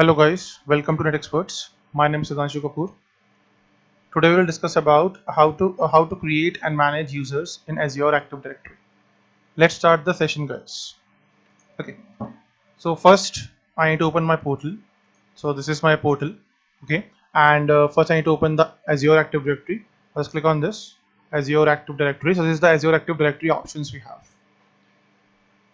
Hello guys, welcome to Net Experts. My name is Sudhanshu Kapoor. Today we will discuss about how to create and manage users in Azure Active Directory. Let's start the session, guys. Okay. So first I need to open my portal. So this is my portal. Okay. And first I need to open the Azure Active Directory. Let's click on this Azure Active Directory. So this is the Azure Active Directory options we have.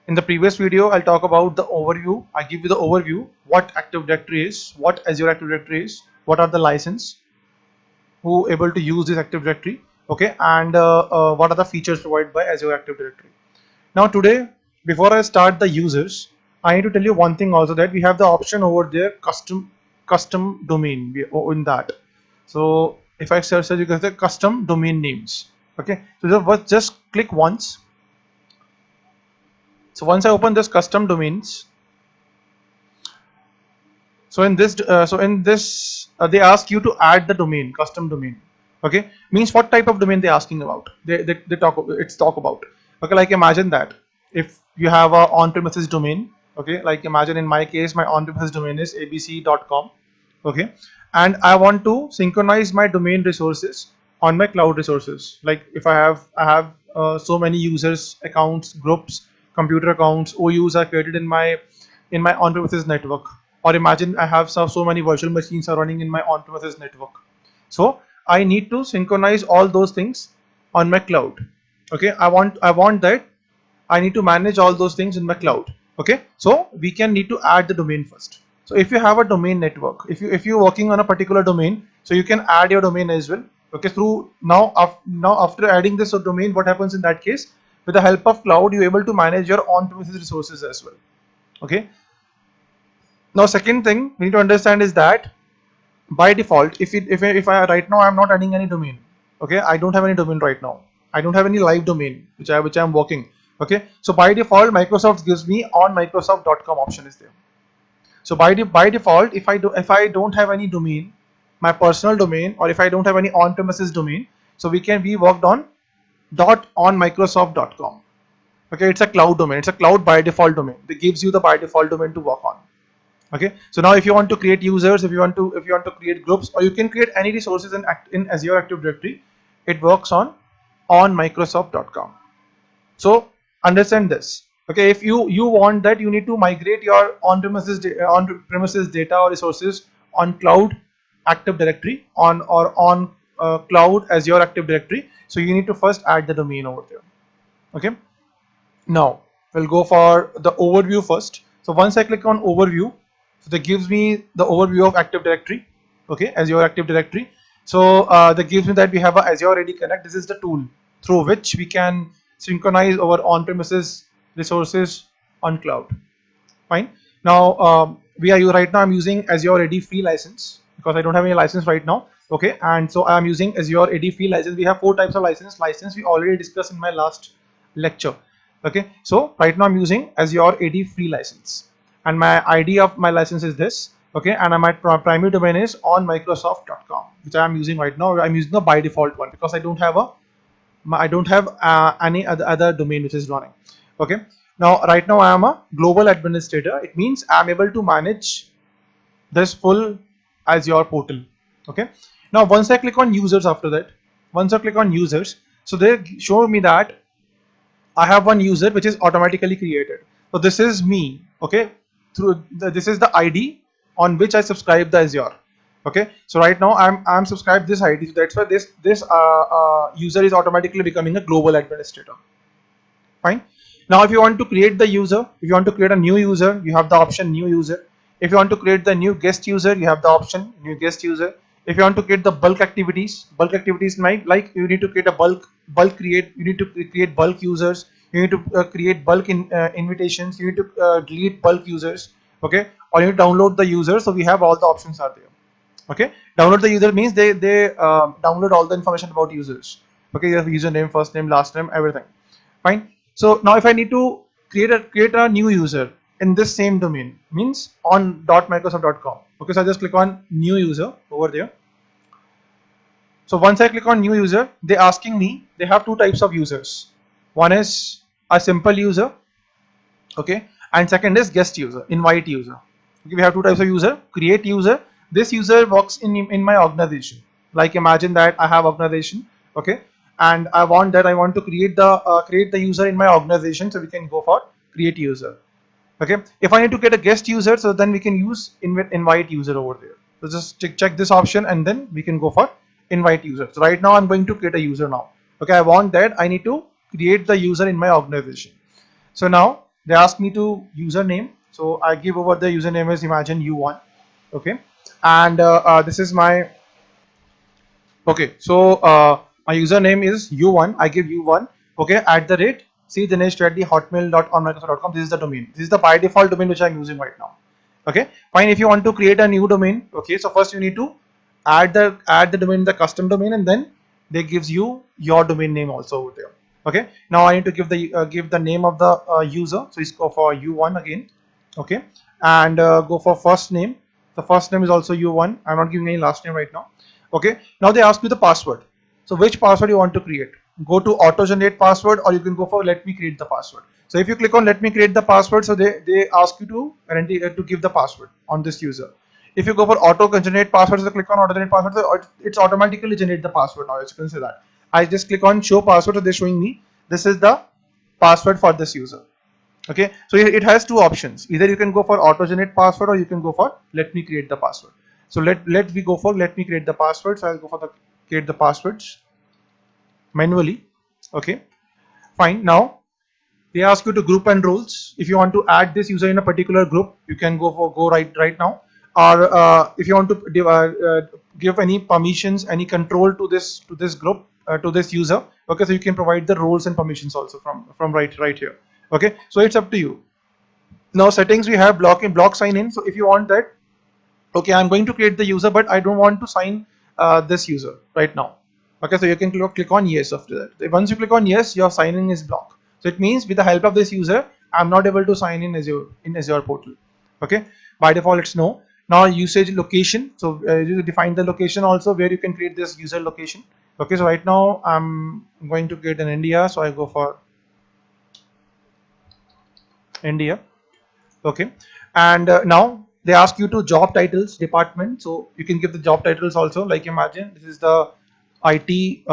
In the previous video, I'll talk about the overview. I give you the overview, what Active Directory is, what Azure Active Directory is, what are the license, who able to use this Active Directory, okay, and what are the features provided by Azure Active Directory. Now today, before I start the users, I need to tell you one thing also, that we have the option over there, custom domain in that. So if I search, you can say custom domain names. Okay, so just click once. So once I open this custom domains, so in this they ask you to add the domain, custom domain. Okay, means what type of domain they asking about? They talk about. Okay, like imagine that if you have a on-premises domain. Okay, like imagine in my case, my on-premises domain is abc.com. Okay, and I want to synchronize my domain resources on my cloud resources. Like if I have so many users, accounts, groups, computer accounts, OUs are created in my on-premises network. Or imagine I have so many virtual machines are running in my on-premises network. So I need to synchronize all those things on my cloud. Okay, I want that I need to manage all those things in my cloud. Okay, so we can need to add the domain first. So if you have a domain network, if you're working on a particular domain, so you can add your domain as well. Okay, through now after adding this domain, what happens in that case? With the help of cloud, you're able to manage your on-premises resources as well. Okay. Now, second thing we need to understand is that by default, if I right now I'm not adding any domain. Okay, I don't have any domain right now. I don't have any live domain which I'm working. Okay, so by default, Microsoft gives me on Microsoft.com option is there. So by default, if I don't have any domain, my personal domain, or if I don't have any on-premises domain, so we worked on .onmicrosoft.com. Okay, it's a cloud domain. It's a cloud by default domain. It gives you the by default domain to work on. Okay, so now if you want to create users, if you want to create groups, or you can create any resources in Azure Active Directory, it works on Microsoft.com. So understand this. Okay, if you want that, you need to migrate your on-premises data or resources on cloud Active Directory on cloud Azure Active Directory. So you need to first add the domain over there. Okay, now we'll go for the overview first. So once I click on overview, so that gives me the overview of Active Directory. Okay, Azure Active Directory. So that gives me that we have a Azure AD Connect. This is the tool through which we can synchronize our on-premises resources on cloud. Fine. Now right now I'm using Azure AD free license because I don't have any license right now. Okay, and so I'm using Azure AD free license. We have 4 types of license we already discussed in my last lecture. Okay, so right now I'm using Azure AD free license, and my ID of my license is this. Okay, and my primary domain is on Microsoft.com, which I'm using right now. I'm using the by default one because I don't have any other domain which is running. Okay, now right now I am a global administrator. It means I'm able to manage this full Azure portal. Okay, now once I click on users, so they show me that I have one user which is automatically created. So this is me. Okay, this is the ID on which I subscribe the Azure. Okay, so right now I'm subscribed this ID, so that's why this user is automatically becoming a global administrator. Fine. Now if you want to create the user, if you want to create a new user, you have the option new user. If you want to create the new guest user, you have the option new guest user. If you want to create the bulk activities like you need to create a you need to create bulk users, you need to create bulk invitations, you need to delete bulk users. Okay, or you need to download the user. So we have all the options are there. Okay, download the user means they download all the information about users. Okay, you have username, first name, last name, everything. Fine. So now if I need to create a new user in this same domain, means on .microsoft.com. Okay, so I just click on new user over there. So once I click on new user, they're asking me, they have 2 types of users. One is a simple user, okay, and second is guest user, invite user. Okay, we have two types of user. Create user. This user works in my organization. Like imagine that I have organization, okay, and I want to create the user in my organization. So we can go for create user. Okay, if I need to get a guest user, so then we can use invite user over there. So just check this option and then we can go for invite user. So right now I'm going to create a user now. Okay, I want that I need to create the user in my organization. So now they ask me to username. So I give over the username as imagine u1. Okay, and this is my okay. So my username is u1. I give u1. Okay, at the rate cdinesh@hotmail.com. This is the domain. This is the by default domain which I'm using right now. Okay, fine. If you want to create a new domain, okay, so first you need to add the domain, the custom domain, and then they gives you your domain name also over there. Okay, now I need to give the name of the user. So it's go for u1 again. Okay, and go for first name. The first name is also u1. I'm not giving any last name right now. Okay, now they ask you the password. So which password you want to create? Go to auto generate password, or you can go for let me create the password. So if you click on let me create the password, so they ask you to give the password on this user. If you go for auto generate password, so click on auto generate password, so it's automatically generate the password now. As you can see that I just click on show password, so they're showing me this is the password for this user. Okay, so it has two options. Either you can go for auto generate password, or you can go for let me create the password. So let me go for let me create the password. So I'll go for the create the passwords manually. Okay, fine. Now they ask you to group and roles. If you want to add this user in a particular group, you can go right now. Or if you want to give any permissions, any control to this group, to this user. Okay, so you can provide the roles and permissions also from right here. Okay, so it's up to you. Now settings, we have block sign in. So if you want that, okay, I'm going to create the user, but I don't want to sign this user right now. Okay, so you can click on yes after that. Once you click on yes, your signing is blocked. So it means with the help of this user, I'm not able to sign in Azure portal. Okay, by default it's no. Now usage location. So you define the location also where you can create this user location. Okay, so right now I'm going to create an India, so I go for India. Okay, and now they ask you to job titles department, so you can give the job titles also. Like imagine this is the IT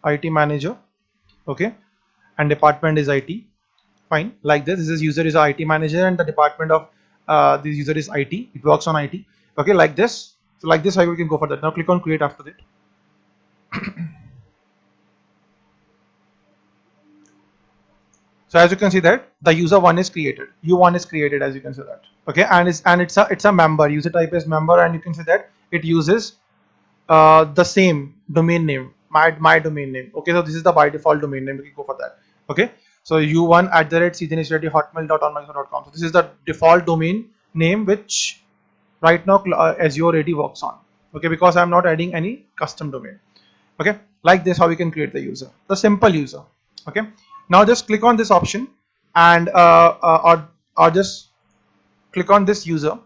IT manager. Okay, and department is IT. Fine, like this is user is a IT manager, and the department of this user is IT. It works on IT. Okay, like this. So like this, how we can go for that. Now click on create after that. So as you can see that the user one is created, u1 is created, as you can see that. Okay, and it's a member. User type is member, and you can see that it uses the same domain name, my domain name. Okay, so this is the by default domain name. We can go for that. Okay, so u1@cdinesh@hotmail.com. So this is the default domain name which right now Azure already works on. Okay, because I'm not adding any custom domain. Okay, like this, how we can create the user, the simple user. Okay, now just click on this option, and or just click on this user.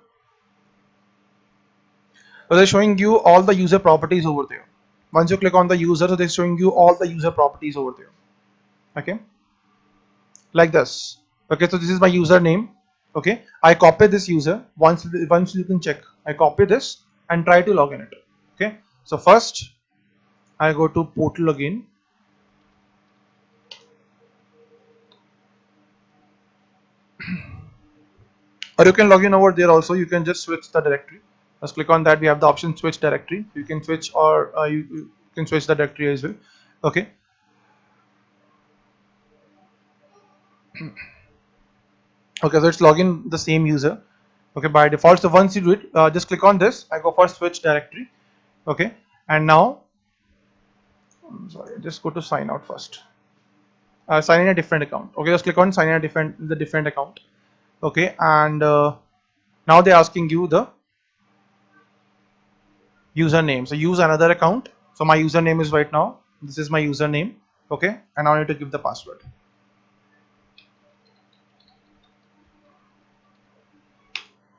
So they're showing you all the user properties over there. Once you click on the user, so they're showing you all the user properties over there. Okay, like this. Okay, so this is my username. Okay, I copy this user. Once you can check, I copy this and try to log in it. Okay, so first I go to portal again. Or you can log in over there also. You can just switch the directory. Just click on that. We have the option switch directory. You can switch, or you can switch the directory as well. Okay, okay, so it's login the same user. Okay, by default. So once you do it, just click on this. I go for switch directory. Okay, and now I'm sorry, just go to sign out first. Sign in a different account. Okay, just click on sign in a different account. Okay, and now they're asking you the username. So use another account. So my username is right now. This is my username. Okay, and now I need to give the password.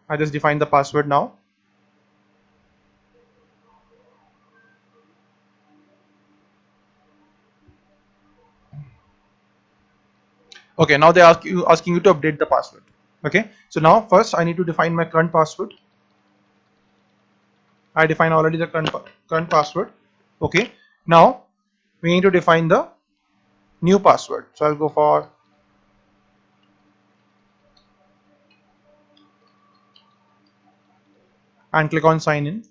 I just define the password now. Okay, now they asking you to update the password. Okay, so now first I need to define my current password. I define already the current password. Okay, now we need to define the new password. So I'll go for and click on sign in.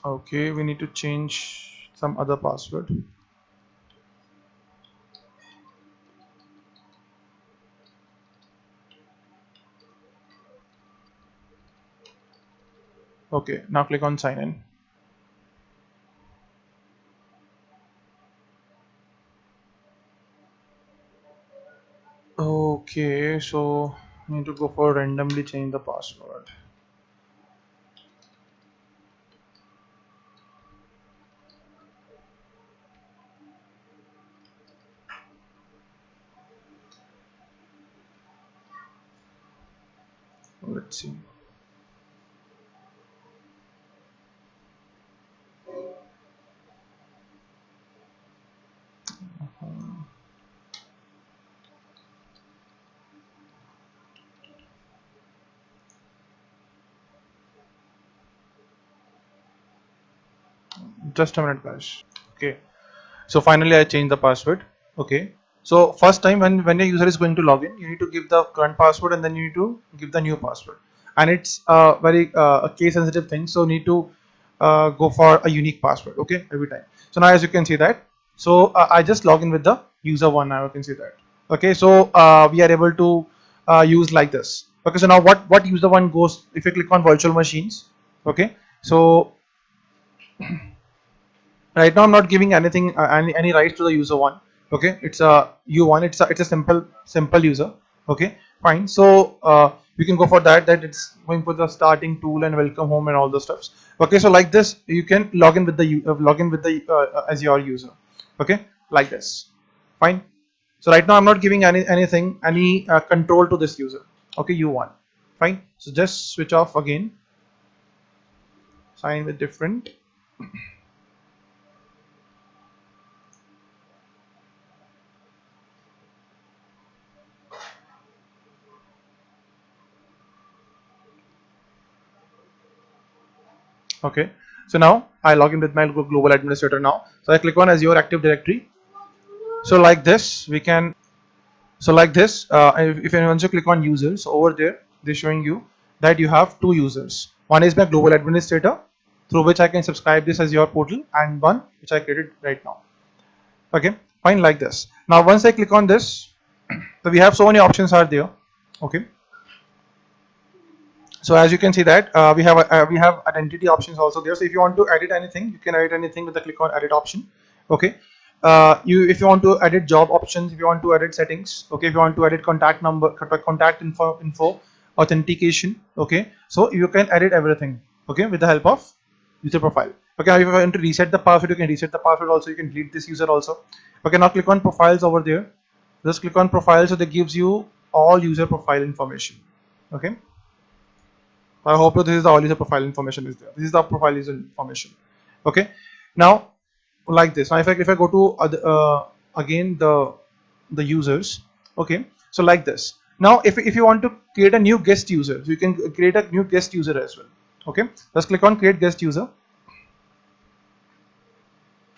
Okay, we need to change some other password. Okay, now click on sign in. Okay, so I need to go for randomly change the password. Let's see. Just a minute, guys. Okay, so finally I changed the password. Okay, so first time when your user is going to log in, you need to give the current password and then you need to give the new password, and it's very a case sensitive thing, so need to go for a unique password. Okay, every time. So now as you can see that, so I just log in with the user one. Now you can see that. Okay, so we are able to use like this. Okay, so now what user one goes if you click on virtual machines. Okay, so right now I'm not giving anything any rights to the user one. Okay, it's a u1, it's a simple user. Okay, fine. So you can go for that it's going for the starting tool and welcome home and all those stuffs. Okay, so like this you can log in with the as your user. Okay, like this. Fine. So right now I'm not giving any control to this user. Okay, u1. Fine. So just switch off again, sign with different. Okay, so now I log in with my global administrator now. So I click on Azure Active Directory. So like this, we can. So like this, if anyone to click on users over there, they're showing you that you have two users. One is my global administrator, through which I can subscribe this as your portal, and one which I created right now. Okay, fine, like this. Now once I click on this, so we have so many options are there. Okay, so as you can see that we have identity options also there. So if you want to edit anything, you can edit anything with the click on edit option. Okay, you if you want to edit job options, if you want to edit settings, okay, if you want to edit contact number, contact info, authentication. Okay, so you can edit everything. Okay, with the help of user profile. Okay, if you want to reset the password, you can reset the password also. You can delete this user also. Okay, now click on profiles over there. Just click on profiles, so that gives you all user profile information. Okay, I hope this is the all user profile information is there. This is the profile user information. Okay. Now, like this. Now, if I go to again the users. Okay. So like this. Now, if you want to create a new guest user, so you can create a new guest user as well. Okay. Just click on create guest user.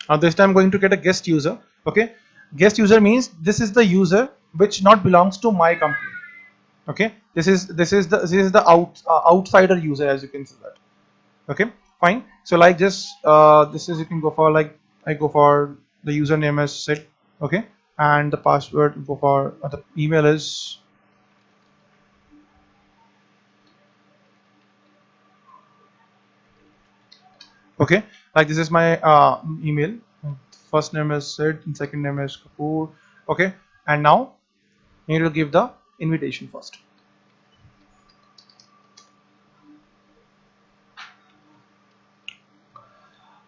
Now this time I'm going to get a guest user. Okay. Guest user means this is the user which not belongs to my company. Okay, this is the outsider user, as you can see that. Okay, fine. So like this this is, you can go for like, I go for the username as Sid. Okay, and the password go for the email is, okay, like this is my email. First name is Sid and second name is Kapoor. Okay, and now you need to give the invitation first.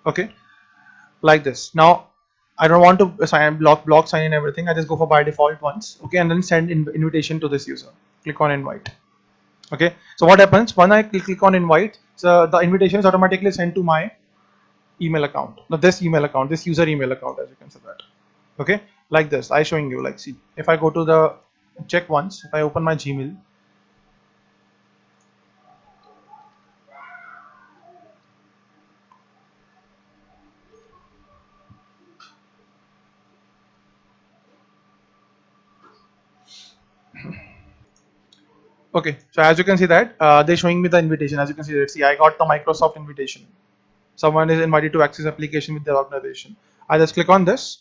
Okay, like this. Now I don't want to sign block sign in everything. I just go for by default once. Okay, and then send invitation to this user. Click on invite. Okay, so what happens when I click on invite? So the invitation is automatically sent to my email account. Now this email account, this user email account, as you can see that. Okay, like this. I showing you, like, see, if I go to the check once, if I open my Gmail, okay, so as you can see that they're showing me the invitation. As you can see that, see, I got the Microsoft invitation. Someone is invited to access application with their organization. I just click on this,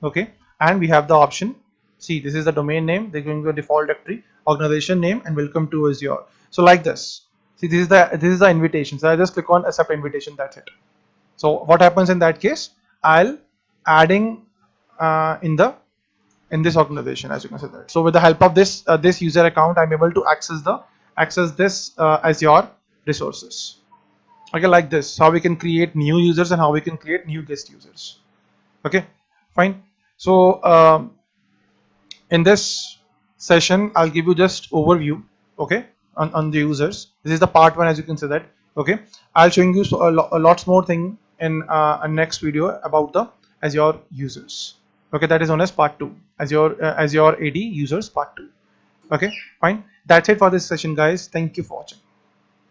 okay, and we have the option. See, this is the domain name. They're going to the default directory, organization name, and welcome to Azure. So like this. See, this is the invitation. So I just click on accept invitation. That's it. So what happens in that case? I'll adding in the in this organization, as you can see that. So with the help of this user account, I'm able to access this Azure resources. Okay, like this, how we can create new users and how we can create new guest users. Okay, fine. So in this session, I'll give you just overview, okay, on the users. This is the part one, as you can see that. Okay, I'll showing you a lots more thing in a next video about the Azure users. Okay, that is known as part 2, Azure AD users part 2. Okay, fine. That's it for this session, guys. Thank you for watching.